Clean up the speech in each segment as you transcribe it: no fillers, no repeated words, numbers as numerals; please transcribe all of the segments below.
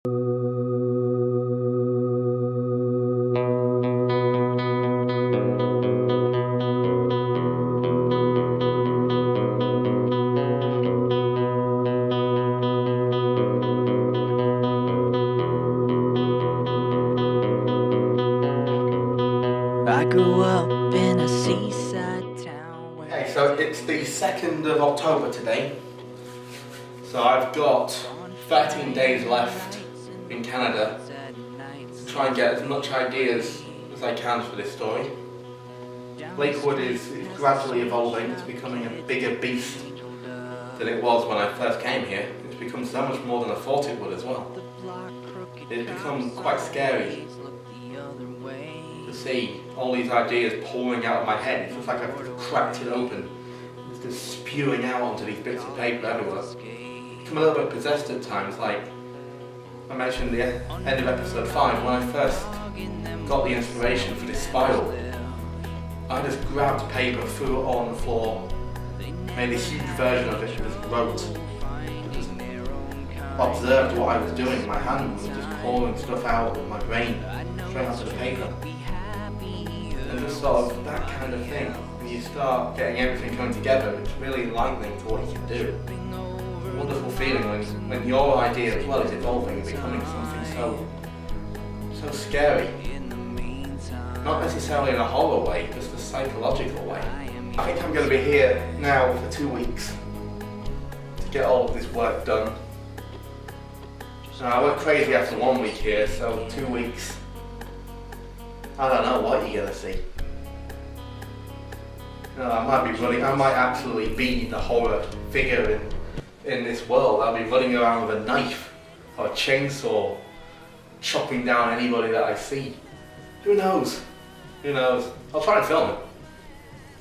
I grew up in a seaside town. Okay, so it's the 2nd of October today. So I've got 13 days left in Canada to try and get as much ideas as I can for this story. Lakewood is gradually evolving. It's becoming a bigger beast than it was when I first came here. It's become so much more than I thought it would as well. It's become quite scary to see all these ideas pouring out of my head. It's just like I've cracked it open. It's just spewing out onto these bits of paper everywhere. I become a little bit possessed at times, like I mentioned at the end of episode 5, when I first got the inspiration for this spiral. I just grabbed paper, threw it all on the floor, made this huge version of it, and just wrote. Just observed what I was doing. My hand was just pouring stuff out of my brain, straight onto the paper. And just sort of that kind of thing. When you start getting everything coming together, it's really enlightening to what you can do. It's a wonderful feeling when your idea as well is evolving and becoming something so scary. Not necessarily in a horror way, just a psychological way. I think I'm going to be here now for 2 weeks to get all of this work done. I went crazy after 1 week here, so 2 weeks. I don't know what you're gonna see. I might absolutely be the horror figure in this world. I'll be running around with a knife or a chainsaw, chopping down anybody that I see. Who knows? Who knows? I'll try and film it.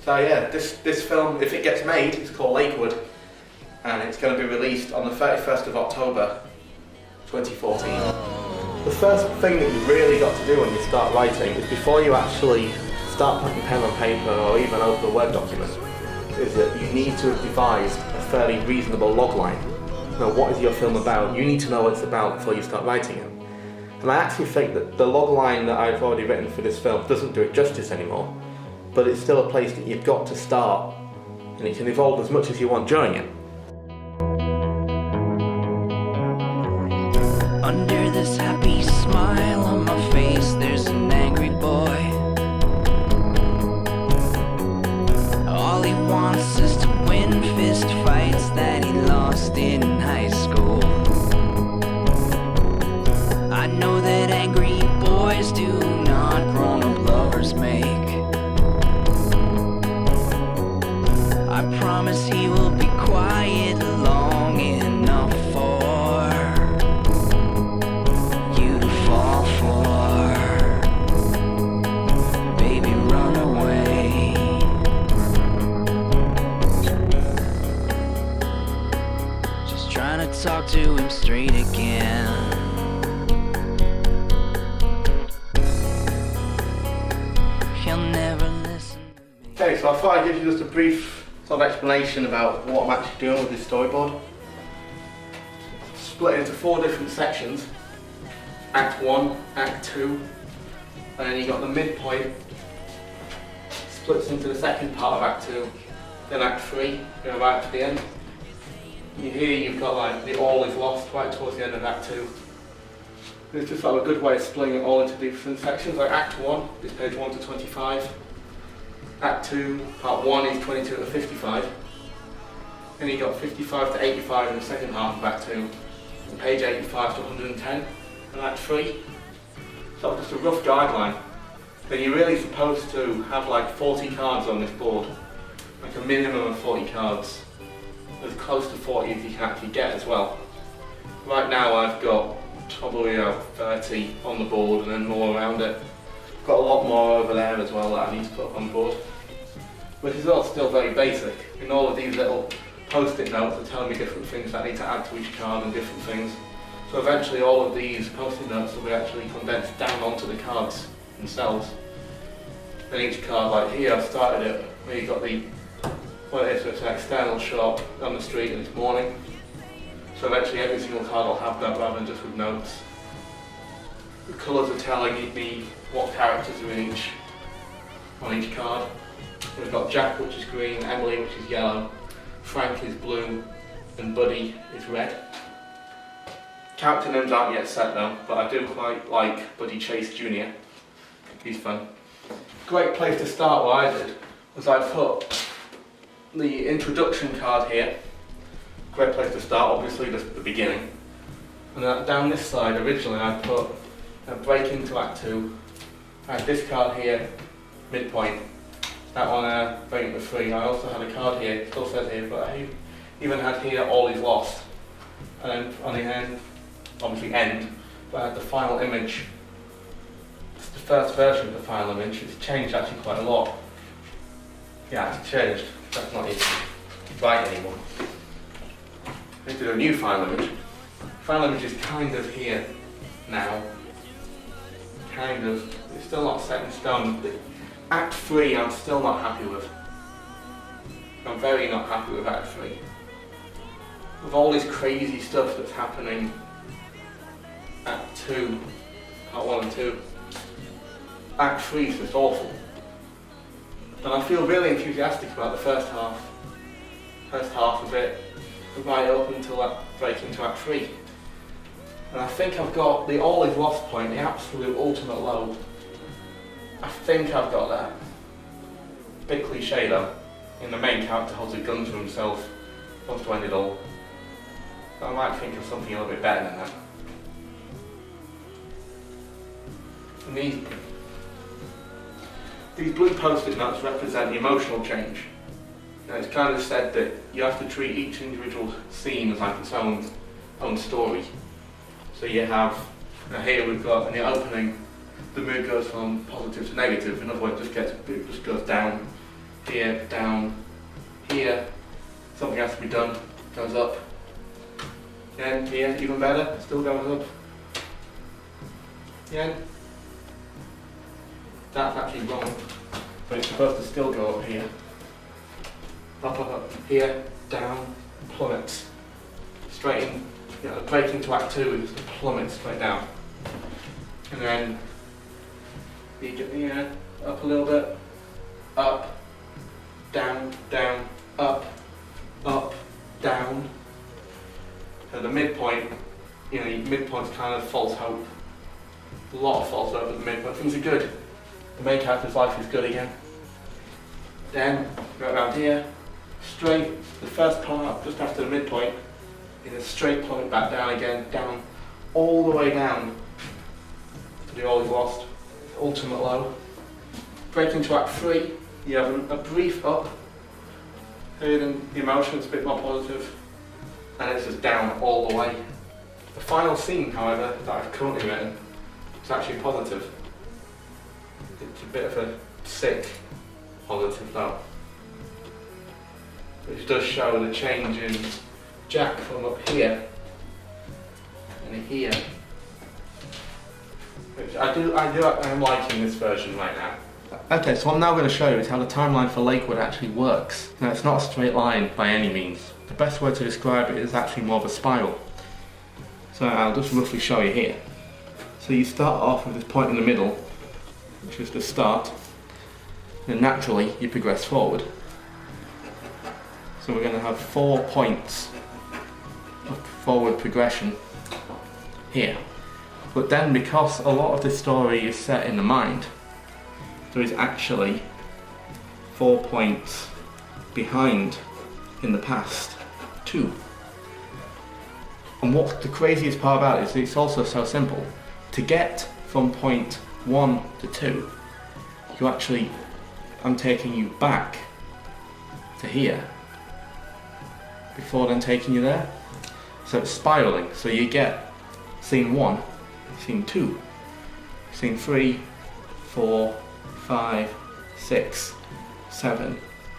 So yeah, this film, if it gets made, it's called Lakewood, and it's going to be released on the 31st of October 2014. The first thing that you've really got to do when you start writing is, before you actually start putting pen on paper or even open a Word document, is that you need to have devised a fairly reasonable logline. Now, what is your film about? You need to know what it's about before you start writing it. And I actually think that the logline that I've already written for this film doesn't do it justice anymore, but it's still a place that you've got to start, and it can evolve as much as you want during it. Under this happy smile on my face, there's an angry boy. All he wants is to win fist fights that he lost in high school. I know that angry boys do not grown-up lovers make. I promise he will be quiet long enough for you to fall for. Baby, run away. Just trying to talk to him straight again. He'll never listen to me. Okay, so I thought I'd give you just a brief sort of explanation about what I'm actually doing with this storyboard. Split into 4 different sections. Act 1, Act 2, and then you've got the midpoint, splits into the second part of Act 2, then Act 3, go right to the end. Here you've got like the all is lost right towards the end of Act 2. It's just like a good way of splitting it all into different sections. Like Act 1 is page 1 to 25. Act 2, part 1 is 22 to 55. Then you've got 55 to 85 in the second half of Act 2. And page 85 to 110 in Act 3. So just a rough guideline. Then you're really supposed to have like 40 cards on this board. Like a minimum of 40 cards. As close to 40 as you can actually get as well. Right now I've got probably 30 on the board and then more around it. Got a lot more over there as well that I need to put up on the board, which is all still very basic. In all of these little post-it notes are telling me different things that I need to add to each card and different things. So eventually all of these post-it notes will be actually condensed down onto the cards themselves. Then each card, like here I've started it where you've got the, what it is, so it's an external shop on the street and it's morning. So eventually every single card will have that rather than just with notes. The colours are telling me what characters are in on each card. We've got Jack, which is green, Emily, which is yellow, Frank is blue, and Buddy is red. Character names aren't yet set though, but I do quite like Buddy Chase Jr. He's fun. Great place to start, what I did was I put the introduction card here. Great place to start, obviously just at the beginning. And then down this side, originally I put a break into Act 2. I had this card here, midpoint. That one, break into 3. I also had a card here, it still says here, but I even had here, all is lost. And then on the end, obviously end, but I had the final image. It's the first version of the final image. It's changed actually quite a lot. Yeah, it's changed. That's not even right anymore. I need to do a new final image. Final image is kind of here now. Kind of. It's still not set in stone. Act 3 I'm still not happy with. I'm very not happy with Act 3. With all this crazy stuff that's happening Act 2, Act 1 and 2. Act 3 is just awful. And I feel really enthusiastic about the first half. First half of it, right up until that break into Act 3. And I think I've got the all is lost point, the absolute ultimate low. I think I've got that. Bit cliche though. And the main character holds a gun to himself, wants to end it all. But I might think of something a little bit better than that. And these blue post-it notes represent the emotional change. Now it's kind of said that you have to treat each individual scene as like its own story. So you have, here we've got, in the opening, the mood goes from positive to negative. In other words, it just goes down, here, something has to be done, goes up. Then here, even better, still goes up. Again. That's actually wrong, but it's supposed to still go up here. Up, here, down, plummets. Straight in, the break into Act 2 is the plummet straight down. And then, you get here, up a little bit, up, down, up, down. So the midpoint, midpoint's kind of false hope. A lot of false hope at the midpoint. Things are good. The main character's life is good again. Then, right around here, straight, the first part, just after the midpoint, is a straight plummet back down again, down, all the way down to the all is lost, ultimate low. Break into Act 3, you have a brief up, here then the emotion's a bit more positive, and it's just down all the way. The final scene, however, that I've currently written, is actually positive. It's a bit of a sick positive though, which does show the change in Jack from up here and here. Which I'm liking this version right now. Okay, so what I'm now going to show you is how the timeline for Lakewood actually works. Now it's not a straight line by any means. The best way to describe it is actually more of a spiral. So I'll just roughly show you here. So you start off with this point in the middle, which is the start, then naturally you progress forward. So we're going to have 4 points of forward progression here. But then, because a lot of this story is set in the mind, there is actually 4 points behind in the past too. And what the craziest part about it is it's also so simple. To get from point 1 to 2, I'm taking you back to here before then taking you there. So it's spiraling. So you get scene 1, scene 2, scene 3, 4, 5, 6, 7,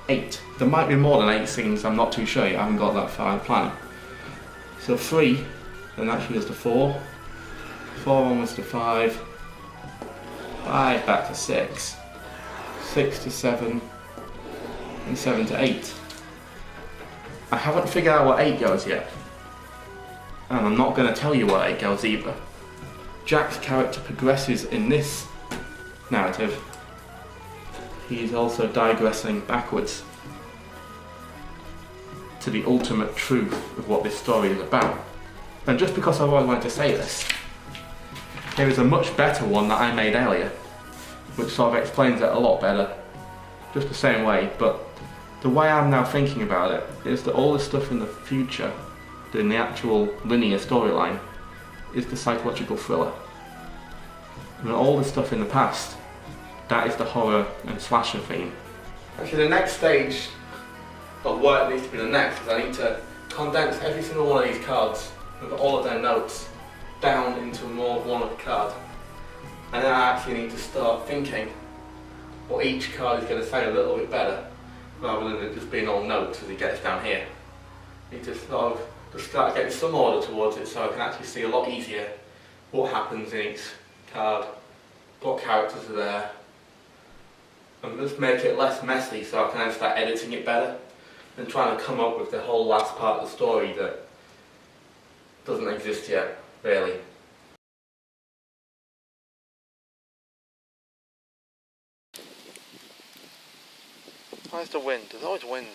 8. There might be more than 8 scenes, I'm not too sure yet, I haven't got that far in the plan. So 3, then actually goes to 4, 4 onwards to 5, 5 back to 6, 6 to 7, and 7 to 8. I haven't figured out what 8 goes yet, and I'm not going to tell you what 8 goes either. Jack's character progresses in this narrative, he is also digressing backwards to the ultimate truth of what this story is about. And just because I always wanted to say this, here is a much better one that I made earlier, which sort of explains it a lot better, just the same way, but the way I'm now thinking about it is that all the stuff in the future, in the actual linear storyline, is the psychological thriller. And all the stuff in the past, that is the horror and slasher theme. Actually, the next stage of what needs to be the next is I need to condense every single one of these cards with all of their notes down into more than one card. And then I actually need to start thinking what each card is going to say a little bit better, rather than it just being all notes as it gets down here. I need to sort of just start getting some order towards it so I can actually see a lot easier what happens in each card, what characters are there, and just make it less messy so I can then start editing it better and trying to come up with the whole last part of the story that doesn't exist yet, really. Where's the wind? There's always wind.